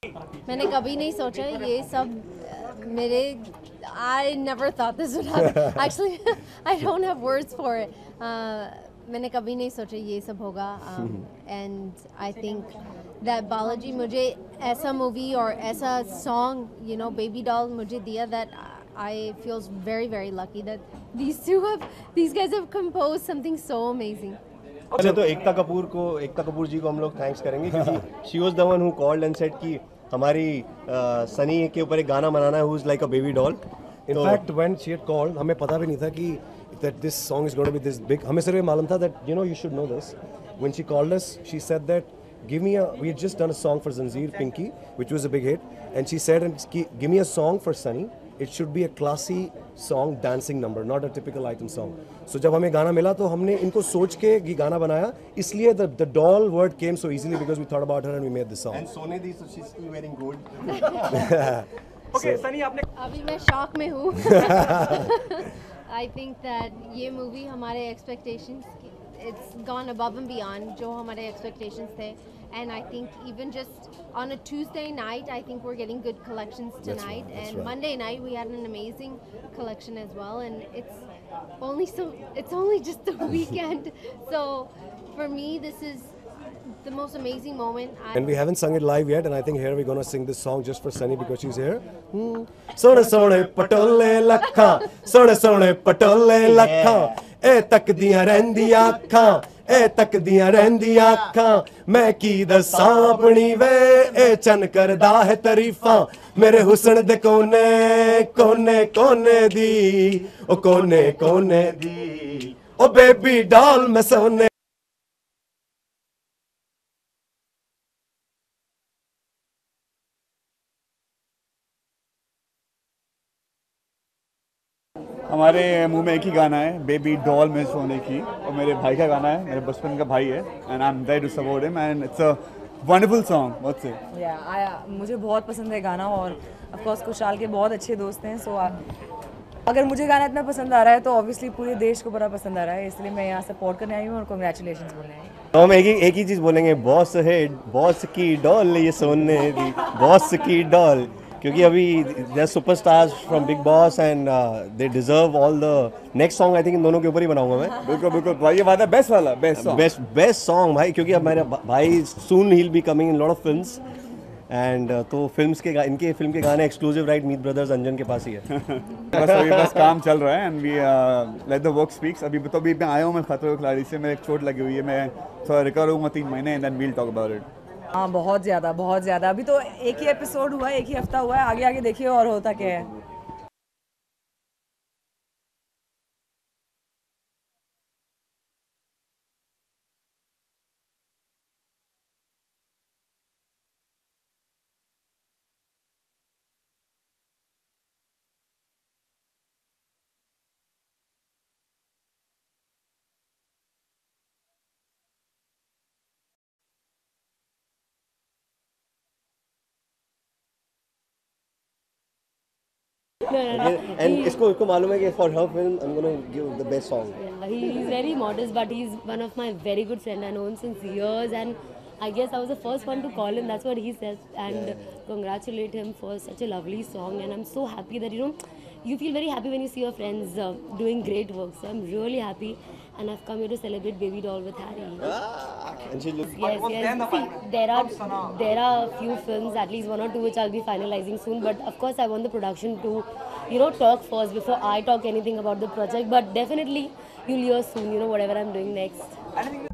मैंने कभी नहीं सोचा ये सब मेरे I never thought this would happen. Actually, I don't have words for it. मैंने कभी नहीं सोचा ये सब होगा. And I think that Balaji मुझे ऐसा movie और ऐसा song, you know, Baby Doll मुझे दिया, that I feel very, very lucky that these guys have composed something so amazing. पहले तो एकता कपूर जी को हम लोग थैंक्स करेंगे क्योंकि she was the one who called and said कि हमारी सनी के ऊपर एक गाना बनाना है, who is like a baby doll. In fact, when she had called, हमें पता भी नहीं था कि that this song is going to be this big. हमें सिर्फ मालूम था that you should know this. When she called us, she said that we had just done a song for Zanjeer Pinky, which was a big hit, and she said, give me a song for Sunny. It should be a classy song, dancing number, not a typical item song. So जब हमें गाना मिला तो हमने इनको सोच के ये गाना बनाया. इसलिए the doll word came so easily because we thought about her and we made this song. And Sone the, so she's still wearing gold. Okay, Sunny आपने अभी मैं शॉक में हूँ. I think that ये मूवी हमारे expectations, it's gone above and beyond जो हमारे expectations थे. And I think even just on a Tuesday night, I think we're getting good collections tonight. That's and right. Monday night we had an amazing collection as well. And it's only just the weekend. So for me, this is the most amazing moment. And we haven't sung it live yet, and I think here we're gonna sing this song just for Sunny because she's here. Sone sone patole lakha, sone patole lakha, ए तकदियां रहंदियां अखां, ए तकदियां रहंदियां अखां, मैं की दसां अपनी वे, ए चन करदा है तारीफां, मेरे हुस्न दे कोने कोने कोने दी, ओ कोने कोने दी, ओ बेबी डॉल मैं सोने. हमारे मुंह में एक ही गाना है, बेबी डॉल में सोने की, और मेरे भाई का गाना है, मेरे बचपन का भाई है, and I am very to support him and it's a wonderful song. What's it? मुझे बहुत पसंद है गाना, और ऑफ कोर्स कुशाल के बहुत अच्छे दोस्त हैं. सो अगर मुझे गाना इतना पसंद आ रहा है तो ऑब्वियसली पूरे देश को बड़ा पसंद आ रहा है, इसलिए मैं यहाँ सपोर्ट करने आई हूँ और कांग्रेचुलेशंस बोलने आई हूँ. तो हम एक ही चीज़ बोलेंगे, बॉस है, बॉस की डॉल ये सोने दी, बॉस की डॉल, क्योंकि अभी they are superstars from Bigg Boss and they deserve all the. Next song I think इन दोनों के ऊपर ही बनाऊंगा मैं. बिल्कुल बिल्कुल भाई, ये बात है, बेस्ट वाला, बेस्ट सॉन्ग, बेस्ट सॉन्ग भाई, क्योंकि अब मेरे भाई soon he will be coming in lot of films and तो इनके फिल्म के गाने exclusive right Meet brothers Anjan के पास ही है. बस काम चल रहा है and we let the work speaks. अभी मैं आया हूँ, मैं खतरे खिलाड़ी से, मेरे एक चोट लगी हुई है, मैं थोड़ा रिकवर होऊंगा 3 महीने and then we'll talk about it. हाँ, बहुत ज़्यादा. अभी तो एक ही एपिसोड हुआ है, एक ही हफ्ता हुआ है, आगे देखिए और होता क्या है. एंड इसको मालूम है कि for her film I am gonna give the best song. He is very modest, but he's one of my very good friends. I know him since years, and I guess I was the first one to call him. That's what he says, and congratulate him for such a lovely song. And I'm so happy that you feel very happy when you see your friends doing great work. So I'm really happy, and I've come here to celebrate Baby Doll with Harry. And she looks. Yes. See, there are a few films, at least 1 or 2, which I'll be finalizing soon. But of course, I want the production to, talk first before I talk anything about the project. But definitely, you'll hear soon. Whatever I'm doing next. Anything